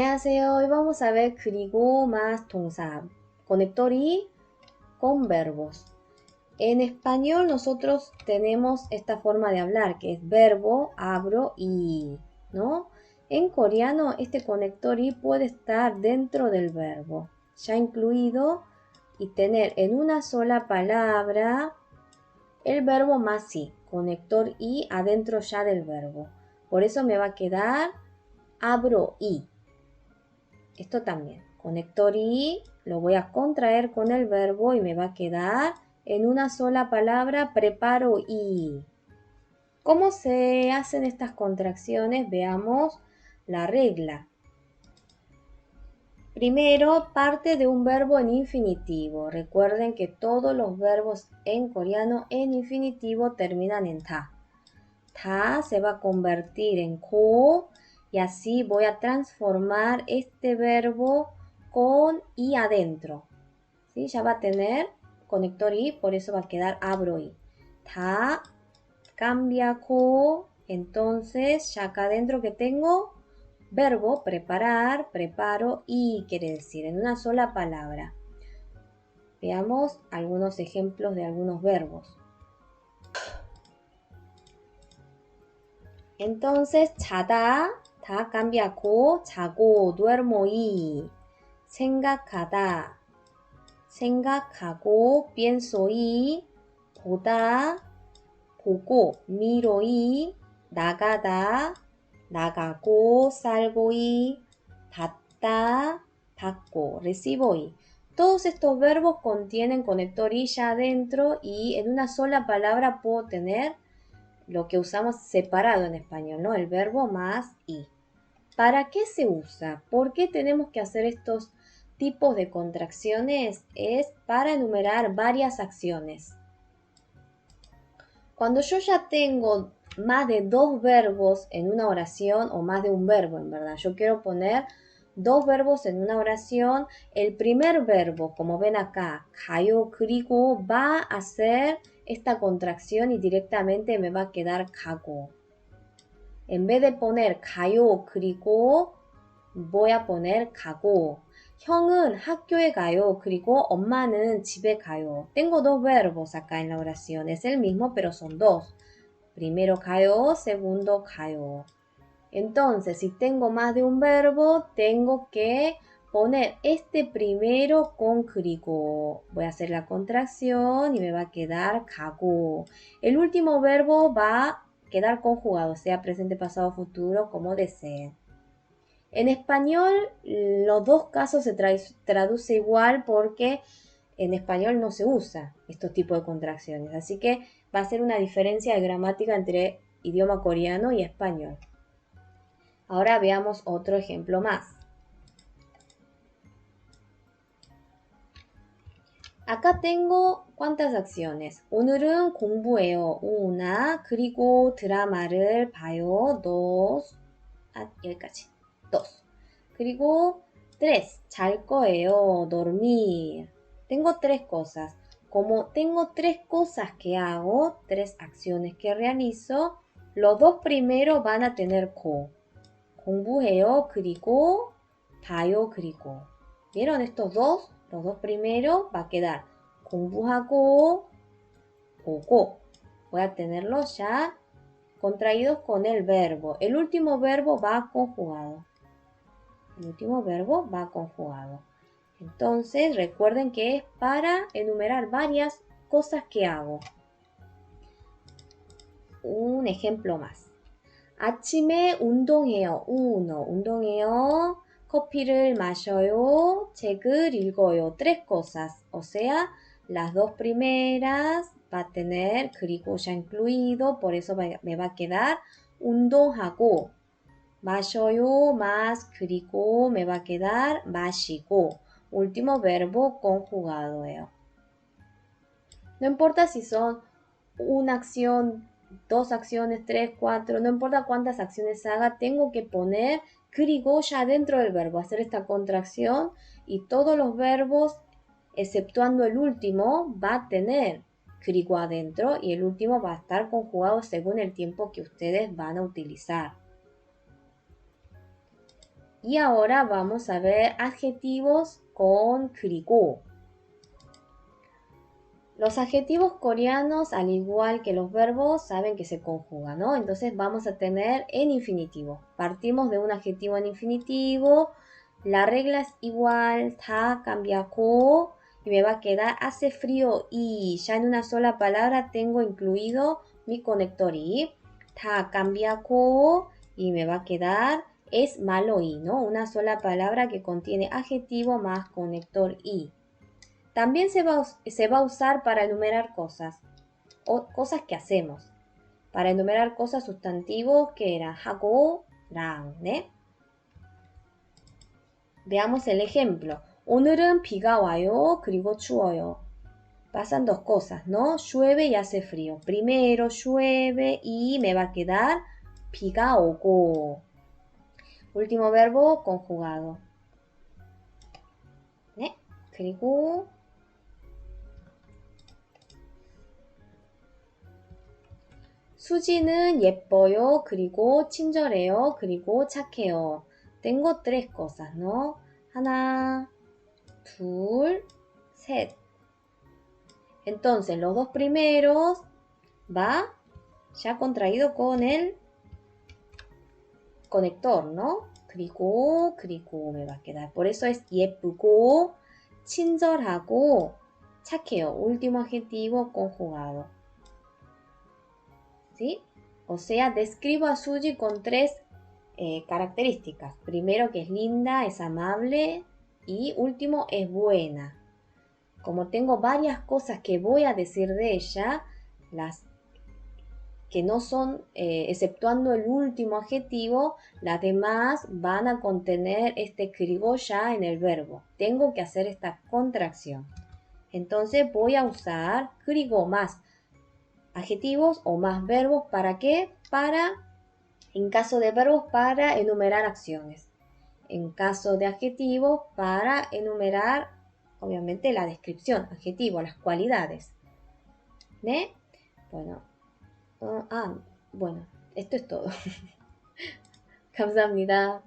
안녕하세요. Hoy vamos a ver 그리고 más 동사, conector y con verbos. En español nosotros tenemos esta forma de hablar que es verbo, abro y, ¿no? En coreano este conector y puede estar dentro del verbo, ya incluido y tener en una sola palabra el verbo más y, conector y adentro ya del verbo. Por eso me va a quedar abro y. Esto también. Conector y lo voy a contraer con el verbo y me va a quedar en una sola palabra preparo y. ¿Cómo se hacen estas contracciones? Veamos la regla. Primero, parte de un verbo en infinitivo. Recuerden que todos los verbos en coreano en infinitivo terminan en ta. Ta se va a convertir en ko y así voy a transformar este verbo con y adentro. ¿Sí? Ya va a tener conector y, por eso va a quedar abro y. Ta cambia ko, entonces ya acá adentro que tengo verbo preparar, preparo y quiere decir en una sola palabra. Veamos algunos ejemplos de algunos verbos. Entonces, 자다, 다 cambia고, 자고, duermo y. 생각하다, 생각하고, pienso y. 보다, 보고, miro y. 나가다, 나가고, salgo y. 받다, 받고, recibo y. Todos estos verbos contienen conector y ya adentro y en una sola palabra puedo tener lo que usamos separado en español, ¿no? El verbo más y. ¿Para qué se usa? ¿Por qué tenemos que hacer estos tipos de contracciones? Es para enumerar varias acciones. Cuando yo ya tengo más de dos verbos en una oración, o más de un verbo en verdad, yo quiero poner dos verbos en una oración, el primer verbo, como ven acá, 가요 그리고 va a hacer esta contracción y directamente me va a quedar 가고. En vez de poner 가요 그리고 voy a poner 가고. 형은 학교에 가요. 그리고 엄마는 집에 가요. Tengo dos verbos acá en la oración. Es el mismo, pero son dos. Primero 가요, segundo 가요. Entonces, si tengo más de un verbo, tengo que poner este primero con 그리고. Voy a hacer la contracción y me va a quedar 가고. El último verbo va a quedar conjugado, sea presente, pasado, futuro, como deseen. En español, los dos casos se traduce igual porque en español no se usa estos tipos de contracciones. Así que va a ser una diferencia de gramática entre idioma coreano y español. Ahora veamos otro ejemplo más. Acá tengo ¿cuántas acciones? 오늘은 공부해요. una, 그리고 드라마를 봐요. dos, 여기까지. dos. 그리고 tres, 잘 거예요. dormir. Tengo tres cosas. Como tengo tres cosas que hago, tres acciones que realizo, los dos primeros van a tener ko. 공부해요. 그리고 봐요. 그리고. ¿Vieron estos dos? Los dos primeros va a quedar 공부하고 보고. Voy a tenerlos ya contraídos con el verbo. El último verbo va conjugado. El último verbo va conjugado. Entonces, recuerden que es para enumerar varias cosas que hago. Un ejemplo más. 아침에 운동해요. uno, 운동해요. 커피를 마셔요. 책을 읽어요. Tres cosas. O sea, las dos primeras va a tener 그리고 ya incluido. Por eso me va a quedar 운동하고. 마셔요 más 그리고 me va a quedar 마시고. Último verbo conjugado예요. No importa si son una acción, dos acciones, tres, cuatro, no importa cuántas acciones haga, tengo que poner 그리고 ya dentro del verbo, hacer esta contracción y todos los verbos, exceptuando el último, va a tener 그리고 adentro y el último va a estar conjugado según el tiempo que ustedes van a utilizar. Y ahora vamos a ver adjetivos con 그리고. Los adjetivos coreanos, al igual que los verbos, saben que se conjugan, ¿no? Entonces vamos a tener en infinitivo. Partimos de un adjetivo en infinitivo. La regla es igual, 다 cambia고, y me va a quedar hace frío y ya en una sola palabra tengo incluido mi conector y. 다 cambia고, y me va a quedar es malo y, ¿no? Una sola palabra que contiene adjetivo más conector y. También se va a usar para enumerar cosas o cosas que hacemos. Para enumerar cosas sustantivos que era 하고, 랑, ¿eh? Veamos el ejemplo. 오늘은 비가 와요. 그리고 추워요. Pasan dos cosas, ¿no? Llueve y hace frío. Primero llueve y me va a quedar 비가 오고. Último verbo conjugado. ¿eh? 그리고 수지는 예뻐요. 그리고 친절해요. 그리고 착해요. Tengo tres cosas, ¿no? 하나, 둘, 셋. Entonces, los dos primeros va ya contraído con el conector, ¿no? 그리고 me va a quedar. Por eso es 예쁘고, 친절하고, 착해요. Último adjetivo conjugado. ¿Sí? O sea, describo a Suji con tres características. Primero que es linda, es amable y último es buena. Como tengo varias cosas que voy a decir de ella, las que no son, exceptuando el último adjetivo, las demás van a contener este krigo ya en el verbo. Tengo que hacer esta contracción. Entonces voy a usar krigo más adjetivos o más verbos. ¿Para qué? Para, en caso de verbos, para enumerar acciones. En caso de adjetivos, para enumerar, obviamente, la descripción, adjetivo, las cualidades. ¿Ne? Bueno, bueno, esto es todo. 감사합니다.